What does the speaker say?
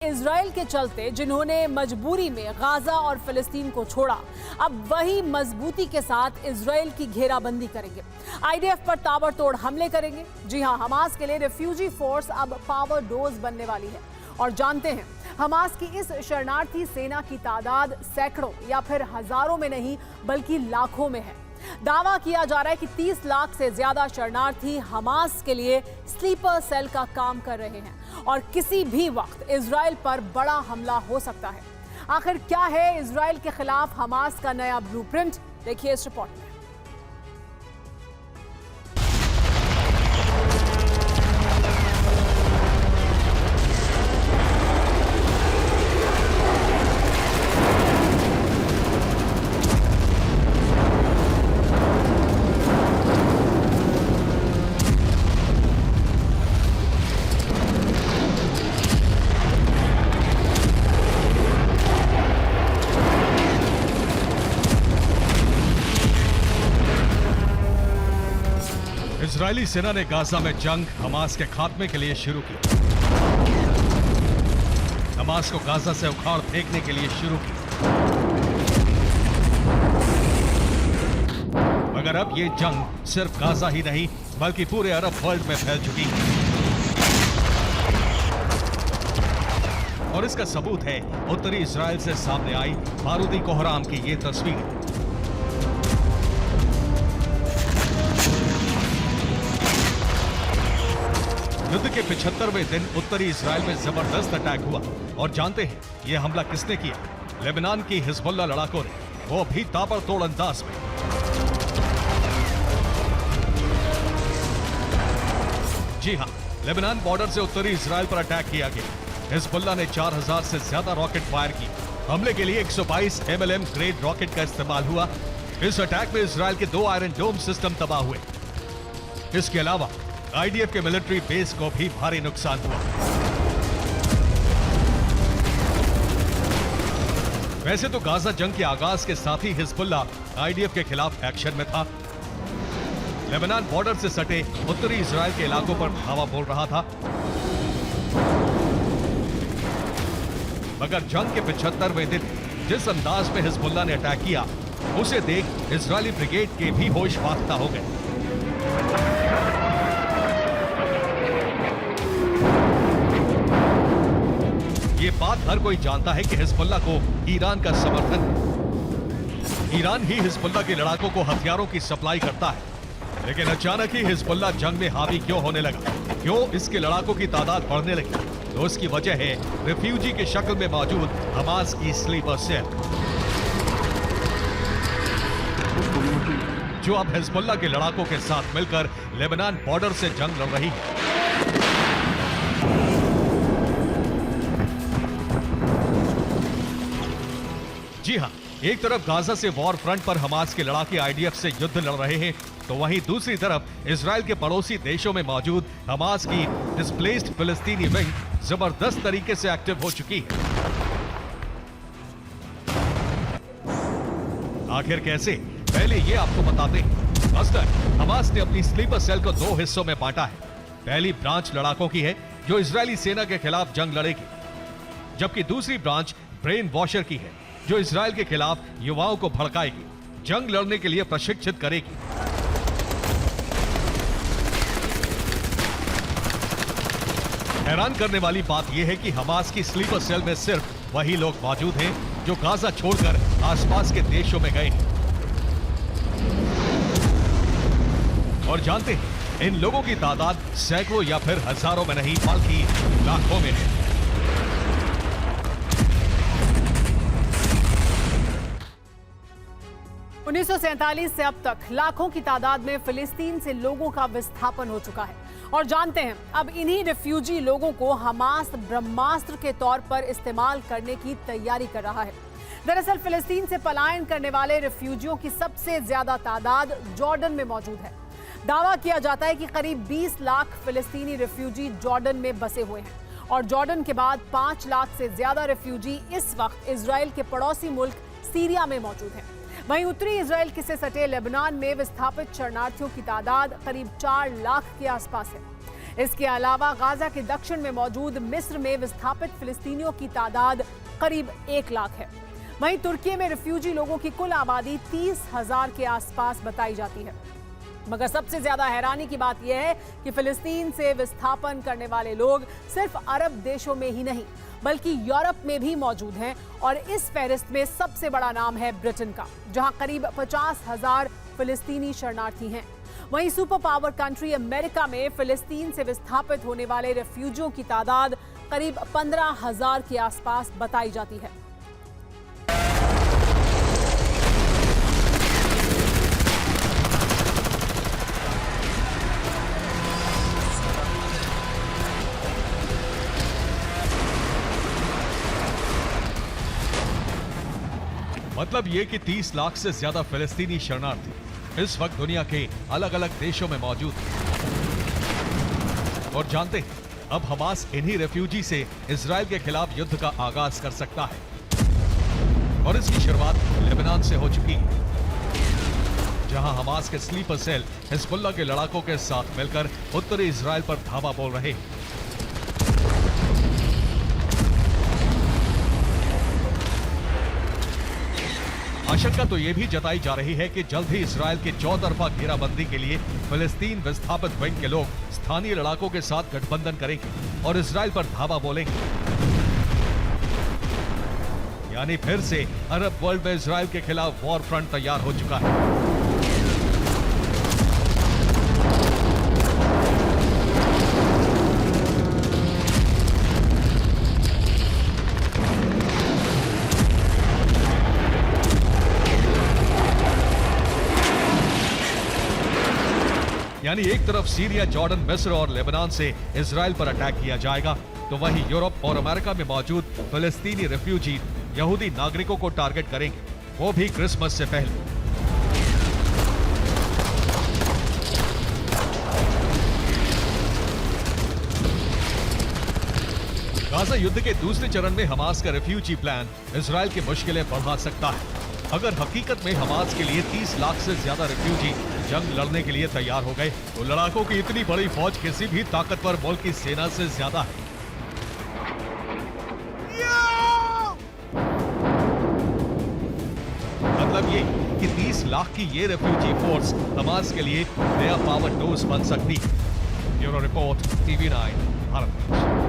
Israel के चलते जिन्होंने मजबूरी में गाजा और फिलिस्तीन को छोड़ा, अब वही मजबूती के साथ इजराइल की घेराबंदी करेंगे, आईडीएफ पर ताबड़तोड़ हमले करेंगे। जी हां, हमास के लिए रिफ्यूजी फोर्स अब पावर डोज बनने वाली है। और जानते हैं, हमास की इस शरणार्थी सेना की तादाद सैकड़ों या फिर हजारों में नहीं बल्कि लाखों में है। दावा किया जा रहा है कि 30 लाख से ज्यादा शरणार्थी हमास के लिए स्लीपर सेल का काम कर रहे हैं और किसी भी वक्त इजराइल पर बड़ा हमला हो सकता है। आखिर क्या है इजराइल के खिलाफ हमास का नया ब्लूप्रिंट, देखिए इस रिपोर्ट में। इजरायली सेना ने गाजा में जंग हमास के खात्मे के लिए शुरू की। हमास को गाजा से उखाड़ फेंकने के लिए शुरू की। मगर अब ये जंग सिर्फ गाजा ही नहीं बल्कि पूरे अरब वर्ल्ड में फैल चुकी है। और इसका सबूत है उत्तरी इजराइल से सामने आई बारूदी कोहराम की ये तस्वीर। युद्ध के 75वें दिन उत्तरी इजराइल में जबरदस्त अटैक हुआ। और जानते हैं यह हमला किसने किया? लेबनान की हिजबुल्लाह लड़ाकों ने, वो भी ताबड़तोड़ अंदाज में। जी हां, लेबनान बॉर्डर से उत्तरी इजराइल पर अटैक किया गया। हिजबुल्लाह ने 4000 से ज्यादा रॉकेट फायर की। हमले के लिए 122 MLM ग्रेड रॉकेट का इस्तेमाल हुआ। इस अटैक में इजराइल के 2 आयरन डोम सिस्टम तबाह हुए। इसके अलावा आईडीएफ के मिलिट्री बेस को भी भारी नुकसान हुआ। वैसे तो गाजा जंग के आगाज के साथ ही हिजबुल्लाह आईडीएफ के खिलाफ एक्शन में था। लेबनान बॉर्डर से सटे उत्तरी इजराइल के इलाकों पर धावा बोल रहा था। मगर जंग के 75वें दिन जिस अंदाज में हिजबुल्लाह ने अटैक किया, उसे देख इजरायली ब्रिगेड के भी होश बाख्ता हो गए। ये बात हर कोई जानता है कि हिजबुल्लाह को ईरान का समर्थन है। ईरान ही हिजबुल्लाह के लड़ाकों को हथियारों की सप्लाई करता है। लेकिन अचानक ही हिजबुल्लाह जंग में हावी क्यों होने लगा? क्यों इसके लड़ाकों की तादाद बढ़ने लगी? तो उसकी वजह है रिफ्यूजी के शक्ल में मौजूद हमास की स्लीपर सेल, जो अब हिजबुल्लाह के लड़ाकों के साथ मिलकर लेबनान बॉर्डर से जंग लड़ रही है। जी हां, एक तरफ गाजा से वॉर फ्रंट पर हमास के लड़ाके आईडीएफ से युद्ध लड़ रहे हैं, तो वहीं दूसरी तरफ इजराइल के पड़ोसी देशों में मौजूद हमास की डिस्प्लेस्ड फिलिस्तीनी विंग जबरदस्त तरीके से एक्टिव हो चुकी है। आखिर कैसे? पहले ये आपको बताते हैं। मास्टर, हमास ने अपनी स्लीपर सेल को 2 हिस्सों में बांटा है। पहली ब्रांच लड़ाकों की है जो इजरायली सेना के खिलाफ जंग लड़ेगी, जबकि दूसरी ब्रांच ब्रेन वॉशर की है जो इजराइल के खिलाफ युवाओं को भड़काएगी, जंग लड़ने के लिए प्रशिक्षित करेगी। हैरान करने वाली बात यह है कि हमास की स्लीपर सेल में सिर्फ वही लोग मौजूद हैं जो गाजा छोड़कर आसपास के देशों में गए हैं। और जानते हैं, इन लोगों की तादाद सैकड़ों या फिर हजारों में नहीं बल्कि लाखों में है। उन्नीस 1947 से अब तक लाखों की तादाद में फिलिस्तीन से लोगों का विस्थापन हो चुका है। और जानते हैं, अब इन्हीं रिफ्यूजी लोगों को हमास ब्रह्मास्त्र के तौर पर इस्तेमाल करने की तैयारी कर रहा है। दरअसल फिलिस्तीन से पलायन करने वाले रिफ्यूजियों की सबसे ज्यादा तादाद जॉर्डन में मौजूद है। दावा किया जाता है कि करीब 20 लाख फिलिस्तीनी रिफ्यूजी जॉर्डन में बसे हुए हैं। और जॉर्डन के बाद 5 लाख से ज्यादा रिफ्यूजी इस वक्त इजराइल के पड़ोसी मुल्क सीरिया में मौजूद हैं। वहीं उत्तरी इजराइल से सटे लेबनान में विस्थापित शरणार्थियों की तादाद करीब 4 लाख के आसपास है। इसके अलावा गाजा के दक्षिण में मौजूद मिस्र में विस्थापित फिलिस्तीनियों की तादाद करीब 1 लाख है। वहीं तुर्की में रिफ्यूजी लोगों की कुल आबादी 30,000 के आसपास बताई जाती है। मगर सबसे ज्यादा हैरानी की बात यह है कि फिलिस्तीन से विस्थापन करने वाले लोग सिर्फ अरब देशों में ही नहीं बल्कि यूरोप में भी मौजूद हैं और इस फहरिस्त में सबसे बड़ा नाम है ब्रिटेन का, जहां करीब 50,000 फिलिस्तीनी शरणार्थी हैं। वहीं सुपर पावर कंट्री अमेरिका में फिलिस्तीन से विस्थापित होने वाले रिफ्यूजियों की तादाद करीब 15,000 के आसपास बताई जाती है। मतलब ये कि 30 लाख से ज्यादा फिलिस्तीनी शरणार्थी इस वक्त दुनिया के अलग अलग देशों में मौजूद हैं। और जानते हैं, अब हमास इन्हीं रेफ्यूजी से इजराइल के खिलाफ युद्ध का आगाज कर सकता है और इसकी शुरुआत लेबनान से हो चुकी है, जहां हमास के स्लीपर सेल हिजबुल्लाह के लड़ाकों के साथ मिलकर उत्तरी इजराइल पर धावा बोल रहे हैं। आशंका तो यह भी जताई जा रही है कि जल्द ही इजराइल के चौतरफा घेराबंदी के लिए फिलिस्तीन विस्थापित विंग के लोग स्थानीय लड़ाकों के साथ गठबंधन करेंगे और इजराइल पर धावा बोलेंगे। यानी फिर से अरब वर्ल्ड में इजराइल के खिलाफ वॉर फ्रंट तैयार हो चुका है। यानी एक तरफ सीरिया, जॉर्डन, मिस्र और लेबनान से इजराइल पर अटैक किया जाएगा, तो वहीं यूरोप और अमेरिका में मौजूद फिलिस्तीनी रिफ्यूजी यहूदी नागरिकों को टारगेट करेंगे, वो भी क्रिसमस से पहले। गाजा युद्ध के दूसरे चरण में हमास का रिफ्यूजी प्लान इजराइल की मुश्किलें बढ़ा सकता है। अगर हकीकत में हमास के लिए 30 लाख से ज्यादा रिफ्यूजी जंग लड़ने के लिए तैयार हो गए, तो लड़ाकों की इतनी बड़ी फौज किसी भी ताकतवर मुल्क की सेना से ज्यादा है। मतलब ये कि 30 लाख की ये रिफ्यूजी फोर्स हमास के लिए नया पावर डोज बन सकती है। Bureau report, TV9 Bharat.